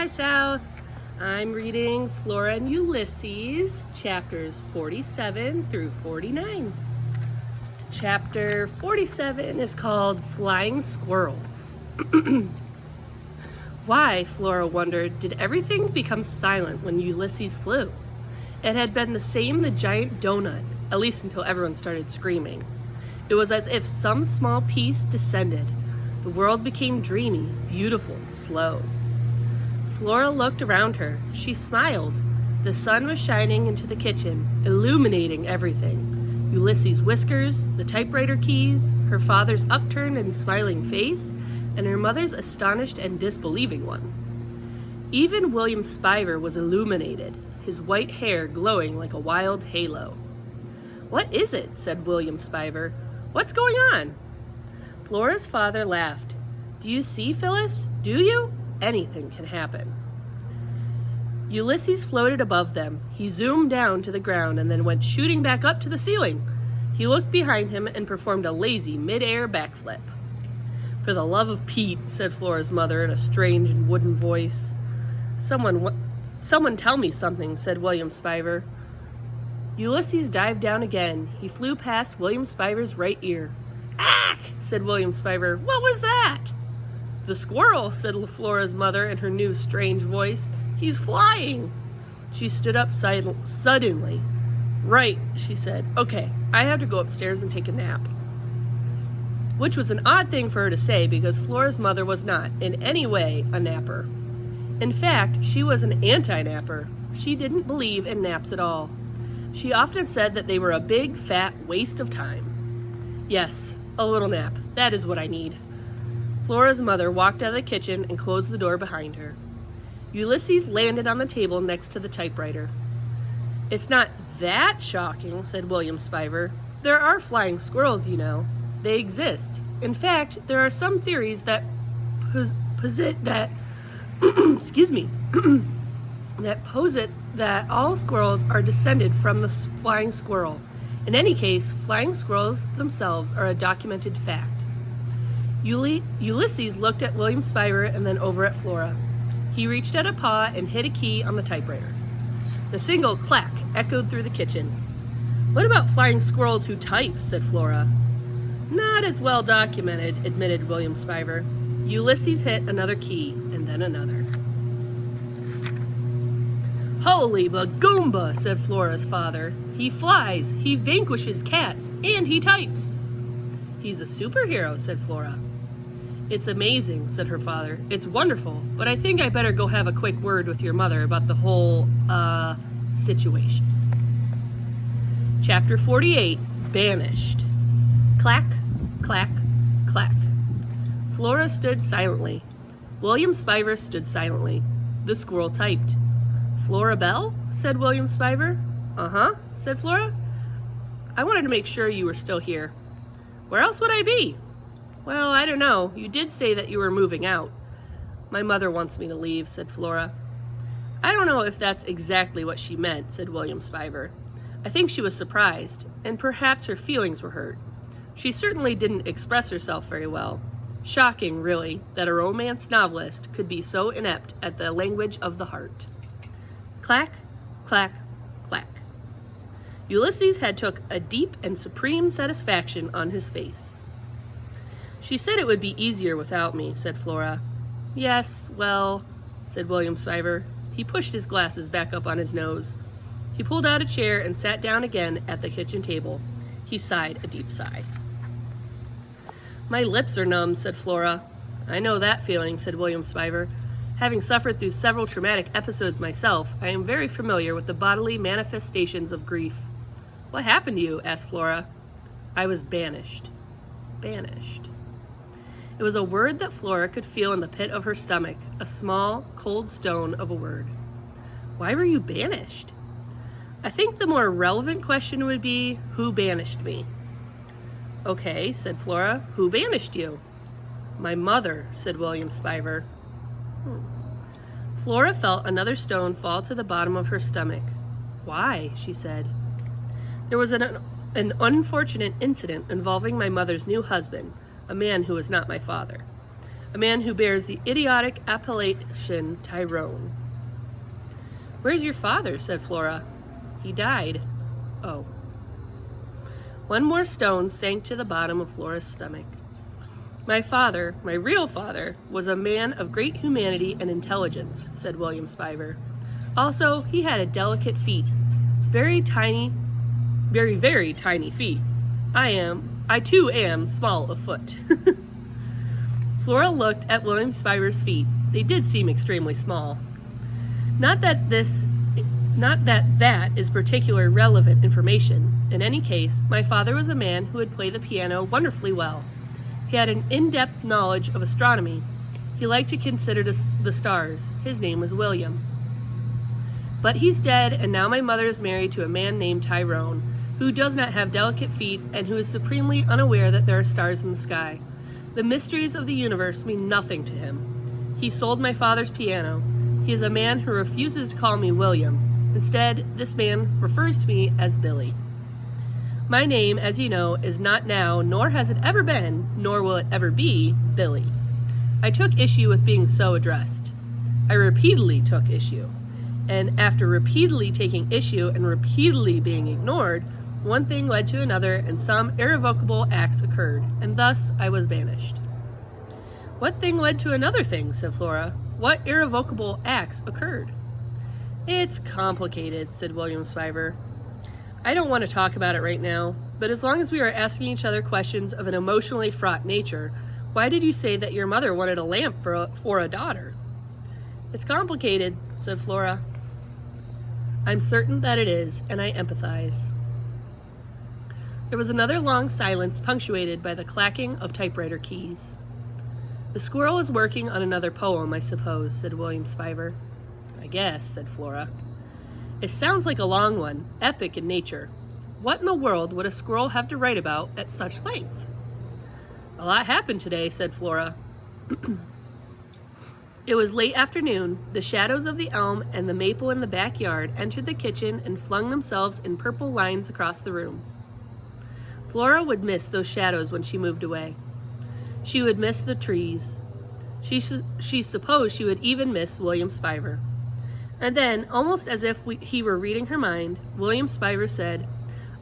Hi, South. I'm reading Flora and Ulysses, chapters 47 through 49. Chapter 47 is called Flying Squirrels. Why, Flora wondered, did everything become silent when Ulysses flew? It had been the same the giant donut, at least until everyone started screaming. It was as if some small piece descended. The world became dreamy, beautiful, slow. Flora looked around her. She smiled. The sun was shining into the kitchen, illuminating everything. Ulysses' whiskers, the typewriter keys, her father's upturned and smiling face, and her mother's astonished and disbelieving one. Even William Spiver was illuminated, his white hair glowing like a wild halo. "What is it?" said William Spiver. "What's going on?" Flora's father laughed. "Do you see, Phyllis? Do you? Anything can happen." Ulysses floated above them. He zoomed down to the ground and then went shooting back up to the ceiling. He looked behind him and performed a lazy mid-air backflip. "For the love of Pete," said Flora's mother in a strange and wooden voice. Someone tell me something," said William Spiver. Ulysses dived down again. He flew past William Spiver's right ear. "Ack!" said William Spiver. "What was that?" "The squirrel," said Flora's mother in her new strange voice. "He's flying." She stood up suddenly. "Right," she said. "Okay, I have to go upstairs and take a nap." Which was an odd thing for her to say because Flora's mother was not, in any way, a napper. In fact, she was an anti-napper. She didn't believe in naps at all. She often said that they were a big, fat waste of time. "Yes, a little nap. That is what I need." Flora's mother walked out of the kitchen and closed the door behind her. Ulysses landed on the table next to the typewriter. "It's not that shocking," said William Spiver. "There are flying squirrels, you know. They exist. In fact, there are some theories that posit that that all squirrels are descended from the flying squirrel. In any case, flying squirrels themselves are a documented fact." Ulysses looked at William Spiver and then over at Flora. He reached out a paw and hit a key on the typewriter. The single clack echoed through the kitchen. "What about flying squirrels who type?" said Flora. "Not as well documented," admitted William Spiver. Ulysses hit another key and then another. "Holy bagoomba," said Flora's father. "He flies, he vanquishes cats, and he types." "He's a superhero," said Flora. "It's amazing," said her father. "It's wonderful, but I think I better go have a quick word with your mother about the whole, situation." Chapter 48, Banished. Clack, clack, clack. Flora stood silently. William Spiver stood silently. The squirrel typed. "Flora Bell?" said William Spiver. "Uh-huh," said Flora. "I wanted to make sure you were still here." "Where else would I be?" "Well, I don't know. You did say that you were moving out." "My mother wants me to leave," said Flora. "I don't know if that's exactly what she meant," said William Spiver. "I think she was surprised, and perhaps her feelings were hurt. She certainly didn't express herself very well. Shocking, really, that a romance novelist could be so inept at the language of the heart." Clack, clack, clack. Ulysses had took a deep and supreme satisfaction on his face. "She said it would be easier without me," said Flora. "Yes, well," said William Spiver. He pushed his glasses back up on his nose. He pulled out a chair and sat down again at the kitchen table. He sighed a deep sigh. "My lips are numb," said Flora. "I know that feeling," said William Spiver. "Having suffered through several traumatic episodes myself, I am very familiar with the bodily manifestations of grief." "What happened to you?" asked Flora. "I was banished." Banished. It was a word that Flora could feel in the pit of her stomach, a small, cold stone of a word. "Why were you banished?" "I think the more relevant question would be, who banished me?" "Okay," said Flora. "Who banished you?" "My mother," said William Spiver. Flora felt another stone fall to the bottom of her stomach. "Why?" she said. "There was an unfortunate incident involving my mother's new husband, a man who was not my father. a man who bears the idiotic appellation Tyrone. Where's your father? Said Flora. He died. Oh. One more stone sank to the bottom of Flora's stomach. My father, my real father, was a man of great humanity and intelligence, said William Spiver. Also, he had a delicate feet. Very tiny, very tiny feet. I too am small of foot. Flora looked at William Spiver's feet. They did seem extremely small. Not that that is particular relevant information. In any case, my father was a man who would play the piano wonderfully well. He had an in-depth knowledge of astronomy. He liked to consider the stars. His name was William. But he's dead, and now my mother is married to a man named Tyrone, who does not have delicate feet and who is supremely unaware that there are stars in the sky. The mysteries of the universe mean nothing to him. He sold my father's piano. He is a man who refuses to call me William. Instead, this man refers to me as Billy. My name, as you know, is not now, nor has it ever been, nor will it ever be, Billy. I took issue with being so addressed. I repeatedly took issue. And after repeatedly taking issue and repeatedly being ignored, one thing led to another and some irrevocable acts occurred, and thus I was banished. What thing led to another thing? Said Flora. What irrevocable acts occurred? It's complicated, said William Spiver. I don't want to talk about it right now, but as long as we are asking each other questions of an emotionally fraught nature, why did you say that your mother wanted a lamp for a daughter? It's complicated, said Flora. I'm certain that it is, and I empathize. There was another long silence punctuated by the clacking of typewriter keys. The squirrel is working on another poem, I suppose, said William Spiver. I guess, said Flora. It sounds like a long one, epic in nature. What in the world would a squirrel have to write about at such length? A lot happened today, said Flora. It was late afternoon. The shadows of the elm and the maple in the backyard entered the kitchen and flung themselves in purple lines across the room. Flora would miss those shadows when she moved away. She would miss the trees. She supposed she would even miss William Spiver. And then, almost as if he were reading her mind, William Spiver said,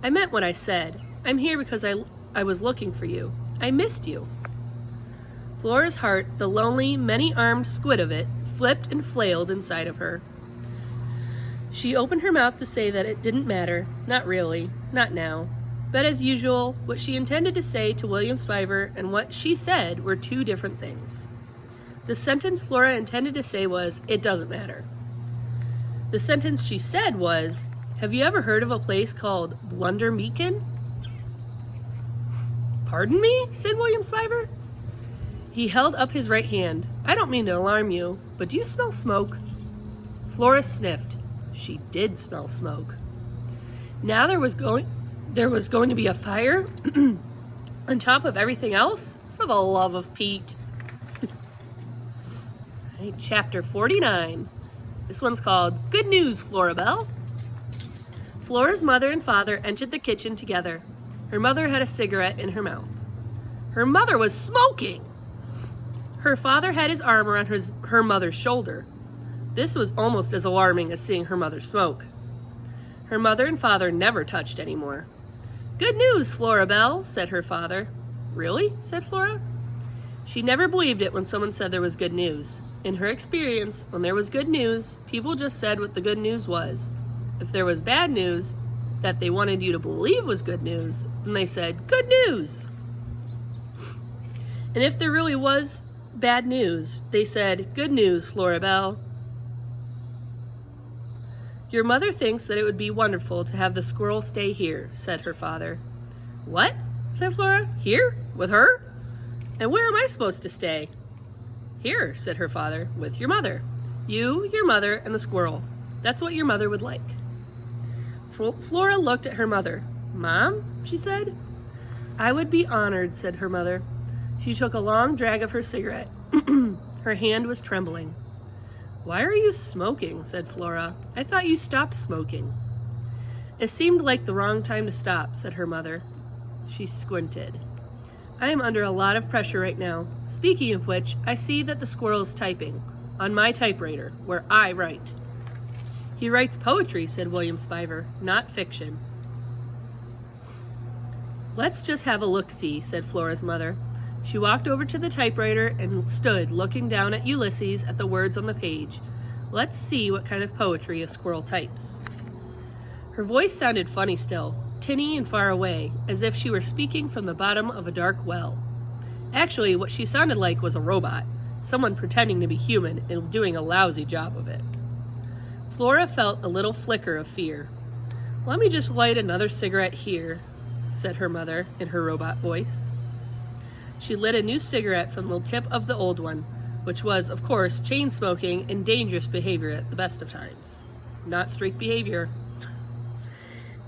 I meant what I said. I'm here because I was looking for you. I missed you. Flora's heart, the lonely, many-armed squid of it, flipped and flailed inside of her. She opened her mouth to say that it didn't matter. Not really. Not now. But as usual, what she intended to say to William Spiver and what she said were two different things. The sentence Flora intended to say was, it doesn't matter. The sentence she said was, have you ever heard of a place called Blundermeakin? Pardon me? Said William Spiver. He held up his right hand. I don't mean to alarm you, but do you smell smoke? Flora sniffed. She did smell smoke. Now there was going to be a fire on top of everything else? For the love of Pete. Right, chapter 49. This one's called Good News, Florabelle. Flora's mother and father entered the kitchen together. Her mother had a cigarette in her mouth. Her mother was smoking! Her father had his arm around her mother's shoulder. This was almost as alarming as seeing her mother smoke. Her mother and father never touched anymore. Good news, Florabelle, said her father. Really? Said Flora. She never believed it when someone said there was good news. In her experience, when there was good news, people just said what the good news was. If there was bad news that they wanted you to believe was good news, then they said, good news! And if there really was bad news, they said, good news, Florabelle. Your mother thinks that it would be wonderful to have the squirrel stay here, said her father. What? Said Flora. Here? With her? And where am I supposed to stay? Here, said her father, with your mother. You, your mother, and the squirrel. That's what your mother would like. Flora looked at her mother. Mom, she said. I would be honored, said her mother. She took a long drag of her cigarette. Her hand was trembling. Why are you smoking? Said Flora. I thought you stopped smoking. It seemed like the wrong time to stop, said her mother. She squinted. I am under a lot of pressure right now. Speaking of which, I see that the squirrel is typing on my typewriter, where I write. He writes poetry, said William Spiver, not fiction. Let's just have a look-see, said Flora's mother. She walked over to the typewriter and stood looking down at Ulysses at the words on the page. Let's see what kind of poetry a squirrel types. Her voice sounded funny still, tinny and far away, as if she were speaking from the bottom of a dark well. Actually, what she sounded like was a robot, someone pretending to be human and doing a lousy job of it. Flora felt a little flicker of fear. Let me just light another cigarette here, said her mother in her robot voice. She lit a new cigarette from the tip of the old one, which was, of course, chain smoking and dangerous behavior at the best of times. Not streak behavior.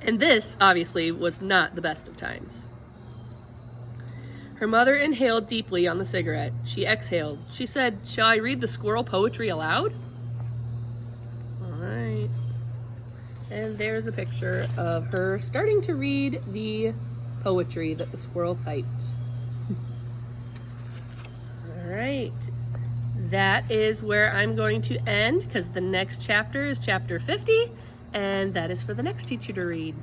And this, obviously, was not the best of times. Her mother inhaled deeply on the cigarette. She exhaled. She said, "Shall I read the squirrel poetry aloud?" All right. And there's a picture of her starting to read the poetry that the squirrel typed. All right. That is where I'm going to end, because the next chapter is chapter 50, and that is for the next teacher to read.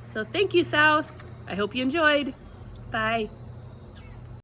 So thank you, South. I hope you enjoyed. Bye.